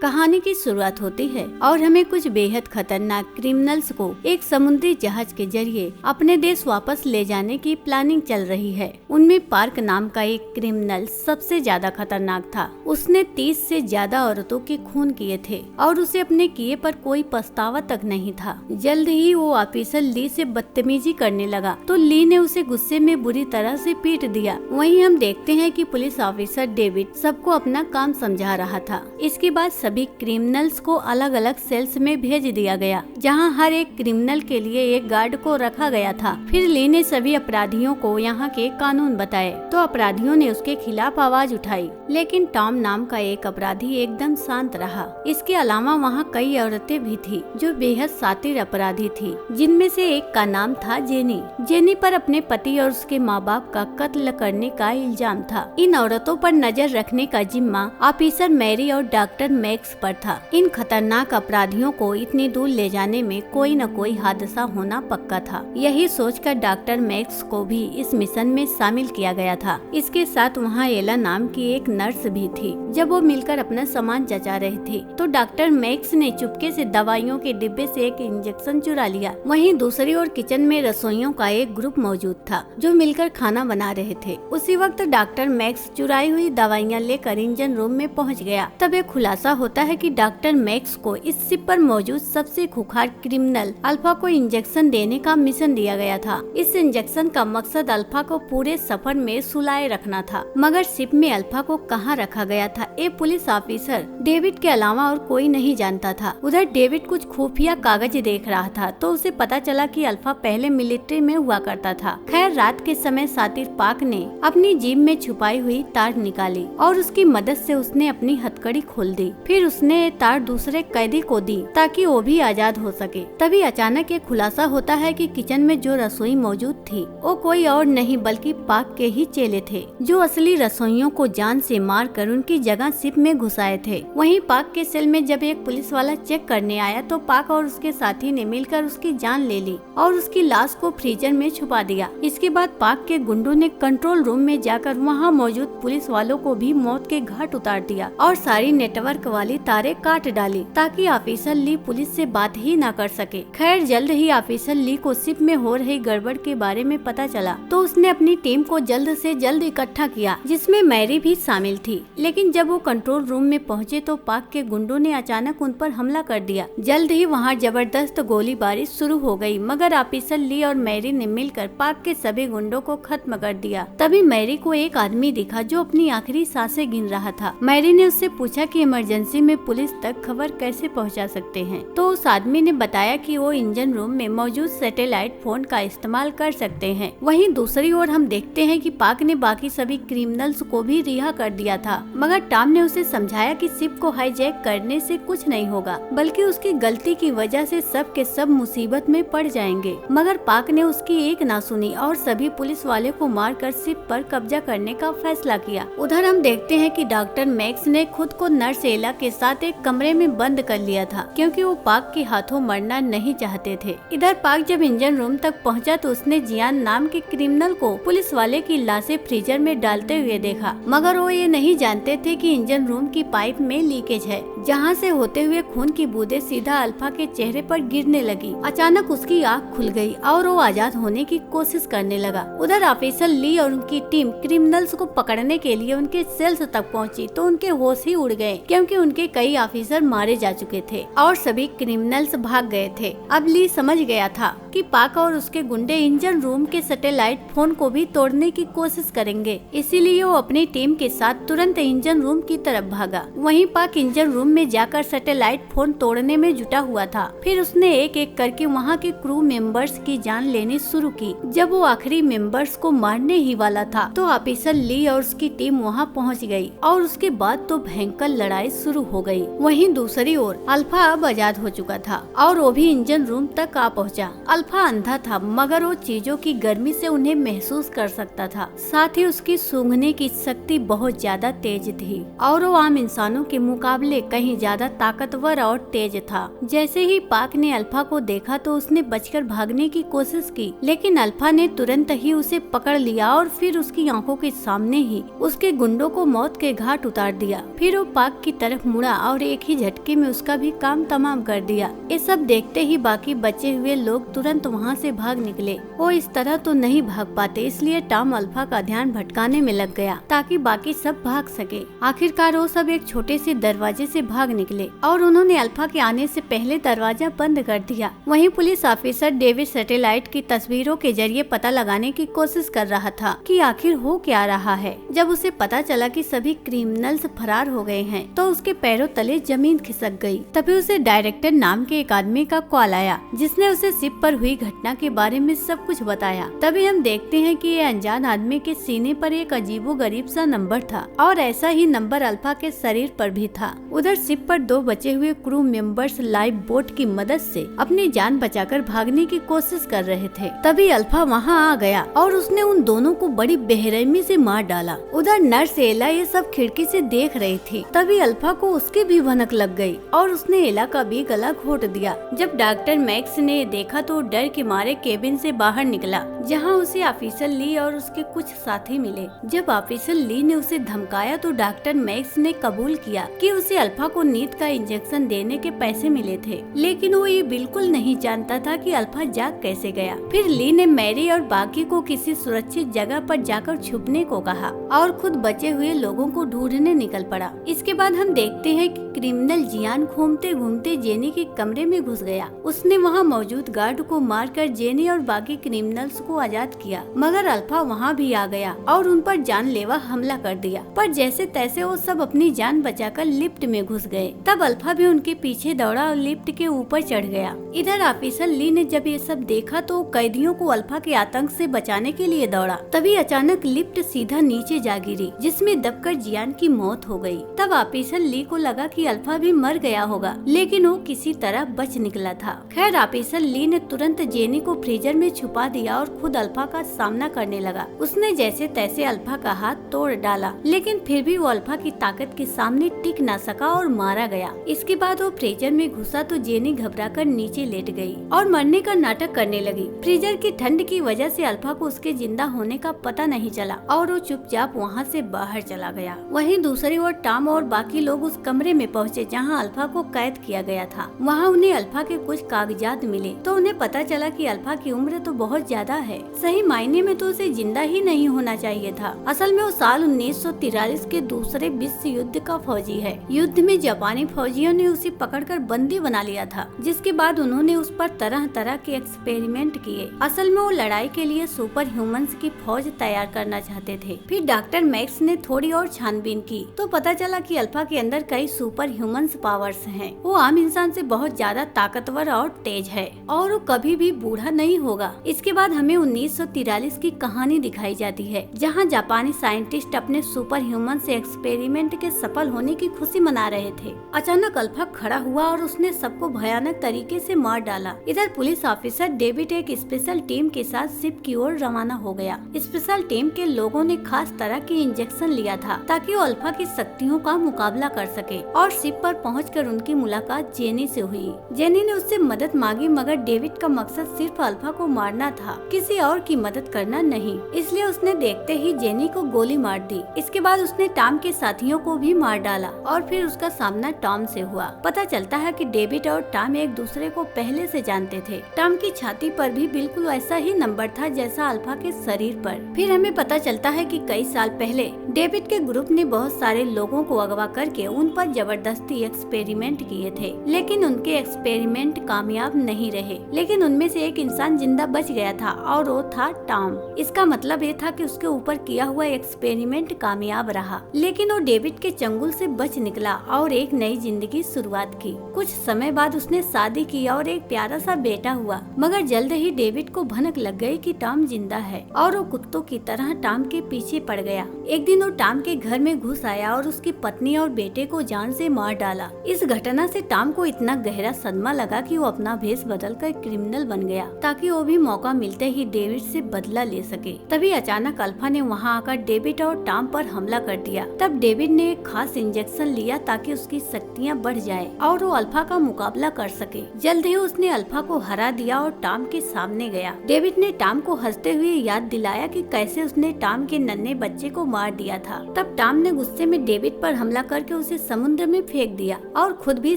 कहानी की शुरुआत होती है और हमें कुछ बेहद खतरनाक क्रिमिनल्स को एक समुद्री जहाज के जरिए अपने देश वापस ले जाने की प्लानिंग चल रही है। उनमें पार्क नाम का एक क्रिमिनल सबसे ज्यादा खतरनाक था। उसने 30 से ज्यादा औरतों के खून किए थे और उसे अपने किए पर कोई पछतावा तक नहीं था। जल्द ही वो ऑफिसर ली से बदतमीजी करने लगा तो ली ने उसे गुस्से में बुरी तरह से पीट दिया। वहीं हम देखते हैं कि पुलिस ऑफिसर डेविड सबको अपना काम समझा रहा था। इसके बाद सभी क्रिमिनल्स को अलग अलग सेल्स में भेज दिया गया, जहां हर एक क्रिमिनल के लिए एक गार्ड को रखा गया था। फिर ली ने सभी अपराधियों को यहाँ के कानून बताए तो अपराधियों ने उसके खिलाफ आवाज उठाई, लेकिन टॉम नाम का एक अपराधी एकदम शांत रहा। इसके अलावा वहाँ कई औरतें भी थी जो बेहद शातिर अपराधी थी, जिनमें से एक का नाम था जेनी। जेनी पर अपने पति और उसके माँ बाप का कत्ल करने का इल्जाम था। इन औरतों पर नजर रखने का जिम्मा ऑफिसर मैरी और डॉक्टर मैक्स पर था। इन खतरनाक अपराधियों को इतनी दूर ले जाने में कोई न कोई हादसा होना पक्का था। यही सोचकर डॉक्टर मैक्स को भी इस मिशन में शामिल किया गया था। इसके साथ वहाँ एला नाम की एक नर्स भी थी। जब वो मिलकर अपना सामान जचा रही थी तो डॉक्टर मैक्स ने चुपके से दवाइयों के डिब्बे से एक इंजेक्शन चुरा लिया। वहीं दूसरी ओर किचन में रसोइयों का एक ग्रुप मौजूद था जो मिलकर खाना बना रहे थे। उसी वक्त डॉक्टर मैक्स चुराई हुई दवाइयाँ लेकर इंजन रूम में पहुँच गया। तब एक खुलासा होता है कि डॉक्टर मैक्स को इस शिप पर मौजूद सबसे खूंखार क्रिमिनल अल्फा को इंजेक्शन देने का मिशन दिया गया था। इस इंजेक्शन का मकसद अल्फा को पूरे सफर में सुलाए रखना था, मगर शिप में अल्फा को कहाँ रखा गया था ये पुलिस ऑफिसर डेविड के अलावा और कोई नहीं जानता था। उधर डेविड कुछ खुफिया कागज देख रहा था तो उसे पता चला कि अल्फा पहले मिलिट्री में हुआ करता था। खैर रात के समय सातिर पाक ने अपनी जेब में छुपाई हुई तार निकाली और उसकी मदद से उसने अपनी हथकड़ी खोल दी। फिर उसने ये तार दूसरे कैदी को दी ताकि वो भी आजाद हो सके। तभी अचानक एक खुलासा होता है कि किचन में जो रसोई मौजूद थी वो कोई और नहीं बल्कि पाक के ही चेले थे, जो असली रसोइयों को जान से मार कर उनकी जगह शिप में घुसाए थे। वहीं पाक के सेल में जब एक पुलिस वाला चेक करने आया तो पाक और उसके साथी ने मिलकर उसकी जान ले ली और उसकी लाश को फ्रीजर में छुपा दिया। इसके बाद पाक के गुंडों ने कंट्रोल रूम में जाकर वहाँ मौजूद पुलिस वालों को भी मौत के घाट उतार दिया और सारी नेटवर्क वाली तारें काट डाली ताकि ऑफिसर ली पुलिस से बात ही ना कर सके। खैर जल्द ही ऑफिसर ली को शिप में हो रही गड़बड़ के बारे में पता चला तो उसने अपनी टीम को जल्द से जल्द इकट्ठा किया, जिसमें मैरी भी शामिल थी। लेकिन जब वो कंट्रोल रूम में पहुंचे तो पाक के गुंडों ने अचानक उन पर हमला कर दिया। जल्द ही वहां जबरदस्त गोलीबारी शुरू हो गई, मगर ऑफिसर ली और मैरी ने मिलकर पाक के सभी गुंडों को खत्म कर दिया। तभी मैरी को एक आदमी दिखा जो अपनी आखिरी सांसें गिन रहा था। मैरी ने उससे पूछा कि इमरजेंसी में पुलिस तक खबर कैसे पहुंचा सकते हैं, तो उस आदमी ने बताया कि वो इंजन रूम में मौजूद सैटेलाइट फोन का इस्तेमाल कर सकते हैं। वहीं दूसरी ओर हम देखते हैं कि पाक ने बाकी सभी क्रिमिनल्स को भी रिहा कर दिया था, मगर टॉम ने उसे समझाया कि शिप को हाईजैक करने से कुछ नहीं होगा, बल्कि उसकी गलती की वजह से सब के सब मुसीबत में पड़ जाएंगे। मगर पाक ने उसकी एक ना सुनी और सभी पुलिस वाले को मारकर शिप पर कब्जा करने का फैसला किया। उधर हम देखते हैं कि डॉक्टर मैक्स ने खुद को नर्स एला के साथ एक कमरे में बंद कर लिया था, क्योंकि वो पाक के हाथों मरना नहीं चाहते थे। इधर पाक जब इंजन रूम तक पहुंचा तो उसने जियान नाम के क्रिमिनल को पुलिस वाले की लाशें फ्रीजर में डालते हुए देखा, मगर वो ये नहीं जानते थे कि इंजन रूम की पाइप में लीकेज है, जहां से होते हुए खून की बूंदें सीधा अल्फा के चेहरे पर गिरने लगी। अचानक उसकी आँख खुल गई और वो आजाद होने की कोशिश करने लगा। उधर ऑफिसर ली और उनकी टीम क्रिमिनल्स को पकड़ने के लिए उनके सेल्स तक पहुंची तो उनके होश ही उड़ गए, क्योंकि उनके कई ऑफिसर मारे जा चुके थे और सभी क्रिमिनल्स भाग गए थे। अब ली समझ गया था कि पाक और उसके गुंडे इंजन रूम के सैटेलाइट फोन को भी तोड़ने की कोशिश करेंगे, इसीलिए वो अपनी टीम के साथ तुरंत इंजन रूम की तरफ भागा। वहीं पाक इंजन रूम में जाकर सैटेलाइट फोन तोड़ने में जुटा हुआ था। फिर उसने एक एक करके वहाँ के क्रू मेंबर्स की जान लेनी शुरू की। जब वो आखिरी मेंबर्स को मारने ही वाला था तो ऑफिसर ली और उसकी टीम वहाँ पहुँच गई और उसके बाद तो भयंकर लड़ाई शुरू हो गई। वहीं दूसरी ओर अल्फा अब आजाद हो चुका था और वो भी इंजन रूम तक आ पहुँचा। अल्फा अंधा था, मगर वो चीजों की गर्मी से उन्हें महसूस कर सकता था। साथ ही उसकी सूंघने की शक्ति बहुत ज्यादा तेज थी और वो आम इंसानों के मुकाबले कहीं ज्यादा ताकतवर और तेज था। जैसे ही पार्क ने अल्फा को देखा तो उसने बचकर भागने की कोशिश की, लेकिन अल्फा ने तुरंत ही उसे पकड़ लिया और फिर उसकी आंखों के सामने ही उसके गुंडों को मौत के घाट उतार दिया। फिर वो पार्क की तरफ मुड़ा और एक ही झटके में उसका भी काम तमाम कर दिया। ये सब देखते ही बाकी बचे हुए लोग तुरंत वहाँ से भाग निकले। वो इस तरह तो नहीं भाग पाते, इसलिए टॉम अल्फा का ध्यान भटकाने में लग गया ताकि बाकी सब भाग सके। आखिरकार वो सब एक छोटे से दरवाजे से भाग निकले और उन्होंने अल्फा के आने से पहले दरवाजा बंद कर दिया। वहीं पुलिस ऑफिसर डेविड सैटेलाइट की तस्वीरों के जरिए पता लगाने की कोशिश कर रहा था कि आखिर हो क्या रहा है। जब उसे पता चला कि सभी क्रिमिनल्स फरार हो गए हैं तो उसके पैरों तले जमीन खिसक गई। तभी उसे डायरेक्टर नाम के एक आदमी का कॉल आया जिसने उसे शिप पर हुई घटना के बारे में सब कुछ बताया। तभी हम देखते हैं कि ये अनजान आदमी के सीने पर एक अजीबोगरीब सा नंबर था और ऐसा ही नंबर अल्फा के शरीर पर भी था। उधर शिप पर 2 बचे हुए क्रू मेंबर्स लाइफ बोट की मदद से अपनी जान बचाकर भागने की कोशिश कर रहे थे। तभी अल्फा वहाँ आ गया और उसने उन दोनों को बड़ी बेरहमी से मार डाला। उधर नर्स एला ये सब खिड़की से देख रही थी। तभी अल्फा को उसकी भी भनक लग गई और उसने एला का भी गला घोट दिया। जब डॉक्टर मैक्स ने देखा तो डर के मारे केबिन से बाहर निकला, जहाँ उसे ऑफिसर ली और उसके कुछ साथी मिले। जब ऑफिसर ली ने उसे धमकाया तो डॉक्टर मैक्स ने कबूल किया कि उसे अल्फा को नींद का इंजेक्शन देने के पैसे मिले थे, लेकिन वो ये बिल्कुल नहीं जानता था कि अल्फा जाग कैसे गया। फिर ली ने मैरी और बाकी को किसी सुरक्षित जगह पर जाकर छुपने को कहा और खुद बचे हुए लोगों को ढूंढने निकल पड़ा। इसके बाद हम देखते हैं कि क्रिमिनल जियान घूमते घूमते जेनी के कमरे में घुस गया। उसने वहाँ मौजूद गार्ड को मारकर जेनी और बाकी क्रिमिनल्स को आजाद किया, मगर अल्फा वहाँ भी आ गया और उन पर जानलेवा हमला कर दिया। पर जैसे तैसे वो सब अपनी जान बचाकर लिफ्ट में घुस गए। तब अल्फा भी उनके पीछे दौड़ा और लिफ्ट के ऊपर चढ़ गया। इधर ऑफिसर ली ने जब ये सब देखा तो कैदियों को अल्फा के आतंक से बचाने के लिए दौड़ा। तभी अचानक लिफ्ट सीधा नीचे जा गिरी, जिसमें दबकर जियान की मौत हो गई। तब ऑफिसर ली को लगा कि अल्फा भी मर गया होगा, लेकिन वो किसी तरह बच निकला था। खैर ऑफिसर ली ने तुरंत जेनी को फ्रीजर में छुपा दिया और खुद अल्फा का सामना करने लगा। उसने जैसे तैसे अल्फा का हाथ तोड़ डाला, लेकिन फिर भी वो अल्फा की ताकत के सामने टिक न सका और मारा गया। इसके बाद वो फ्रीजर में घुसा तो जेनी घबराकर नीचे लेट गई और मरने का नाटक करने लगी। फ्रीजर की ठंड की वजह से अल्फा को उसके जिंदा होने का पता नहीं चला और वो चुपचाप वहाँ से बाहर चला गया। वहीं दूसरी ओर टॉम और बाकी लोग उस कमरे में पहुँचे जहाँ अल्फा को कैद किया गया था। वहाँ उन्हें अल्फा के कुछ कागजात मिले तो उन्हें पता चला कि अल्फा की उम्र तो बहुत ज्यादा है। सही मायने में तो उसे जिंदा ही नहीं होना चाहिए था। असल में वो साल 1943 के दूसरे विश्व युद्ध का फौजी है। युद्ध में जापानी फौजियों ने उसे पकड़कर बंदी बना लिया था, जिसके बाद उन्होंने उस पर तरह तरह के एक्सपेरिमेंट किए। असल में वो लड़ाई के लिए सुपर ह्यूमंस की फौज तैयार करना चाहते थे। फिर डॉक्टर मैक्स ने थोड़ी और छानबीन की तो पता चला कि अल्फा के अंदर कई सुपर ह्यूमंस पावर्स हैं। वो आम इंसान से बहुत ज्यादा ताकतवर और तेज है और वो कभी भी बूढ़ा नहीं होगा। इसके बाद हमें 1943 की कहानी दिखाई जाती है, जहाँ जापानी साइंटिस्ट अपने सुपर ह्यूमन से एक्सपेरिमेंट के सफल होने की खुशी मना रहे थे। अचानक अल्फा खड़ा हुआ और उसने सबको भयानक तरीके से मार डाला। इधर पुलिस ऑफिसर डेविड एक स्पेशल टीम के साथ शिप की ओर रवाना हो गया। स्पेशल टीम के लोगों ने खास तरह के इंजेक्शन लिया था ताकि वो अल्फा की शक्तियों का मुकाबला कर सके और शिप पर पहुंचकर उनकी मुलाकात जेनी से हुई। जेनी ने उससे मदद मांगी, मगर डेविड का मकसद सिर्फ अल्फा को मारना था, किसी और की मदद करना नहीं। इसलिए उसने देखते ही जेनी को गोली मार दी। इसके बाद उसने टॉम के साथियों को भी मार डाला और फिर उसका सामना टॉम से हुआ। पता चलता है कि डेविड और टॉम एक दूसरे को पहले से जानते थे। टॉम की छाती पर भी बिल्कुल वैसा ही नंबर था जैसा अल्फा के शरीर पर। फिर हमें पता चलता है कि कई साल पहले डेविड के ग्रुप ने बहुत सारे लोगों को अगवा करके उन पर जबरदस्ती एक्सपेरिमेंट किए थे, लेकिन उनके एक्सपेरिमेंट कामयाब नहीं रहे। लेकिन उनमें से एक इंसान जिंदा बच गया था और वो था टॉम। इसका मतलब ये था कि उसके ऊपर किया हुआ एक्सपेरिमेंट कामयाब रहा, लेकिन वो डेविड के चंगुल से बच निकला और एक नई जिंदगी शुरुआत की। कुछ समय बाद उसने शादी की और एक प्यारा सा बेटा हुआ, मगर जल्द ही डेविड को भनक लग गई कि टॉम जिंदा है और वो कुत्तों की तरह टॉम के पीछे पड़ गया। एक दिन वो टॉम के घर में घुस आया और उसकी पत्नी और बेटे को जान से मार डाला। इस घटना से टॉम को इतना गहरा सदमा लगा कि वो अपना भेष बदलकर क्रिमिनल बन गया ताकि वो भी मौका मिलते ही डेविड से बदला ले सके। तभी अचानक अल्फा ने वहाँ आकर डेविड और टॉम पर पर हमला कर दिया। तब डेविड ने एक खास इंजेक्शन लिया ताकि उसकी शक्तियाँ बढ़ जाए और वो अल्फा का मुकाबला कर सके। जल्द ही उसने अल्फा को हरा दिया और टॉम के सामने गया। डेविड ने टॉम को हंसते हुए याद दिलाया कि कैसे उसने टॉम के नन्हे बच्चे को मार दिया था। तब टॉम ने गुस्से में डेविड पर हमला करके उसे समुद्र में फेंक दिया और खुद भी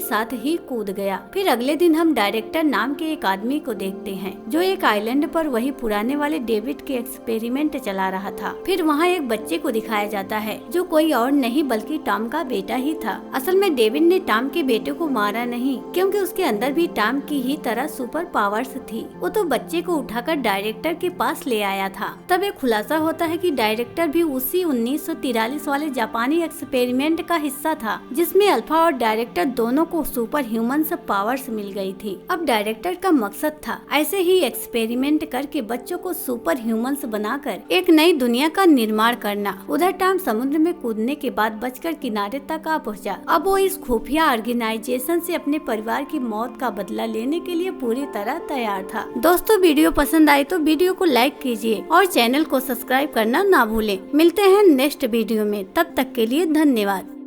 साथ ही कूद गया। फिर अगले दिन हम डायरेक्टर नाम के एक आदमी को देखते हैं जो एक आइलैंड पर वही पुराने वाले डेविड के एक्सपेरिमेंट चला रहा था। फिर वहाँ एक बच्चे को दिखाया जाता है जो कोई और नहीं बल्कि टॉम का बेटा ही था। असल में डेविड ने टॉम के बेटे को मारा नहीं, क्योंकि उसके अंदर भी टॉम की ही तरह सुपर पावर्स थी। वो तो बच्चे को उठाकर डायरेक्टर के पास ले आया था। तब एक खुलासा होता है कि डायरेक्टर भी उसी 1943 वाले जापानी एक्सपेरिमेंट का हिस्सा था जिसमें अल्फा और डायरेक्टर दोनों को सुपर ह्यूमंस पावर्स मिल गई थी। अब डायरेक्टर का मकसद था ऐसे ही एक्सपेरिमेंट करके बच्चों को सुपर ह्यूमंस बनाकर एक नई दुनिया का निर्माण करना। उधर टॉम समुद्र में कूदने के बाद बचकर किनारे तक आ पहुंचा। अब वो इस खुफिया ऑर्गेनाइजेशन से अपने परिवार की मौत का बदला लेने के लिए पूरी तरह तैयार था। दोस्तों, वीडियो पसंद आई तो वीडियो को लाइक कीजिए और चैनल को सब्सक्राइब करना ना भूलें। मिलते हैं नेक्स्ट वीडियो में, तब तक के लिए धन्यवाद।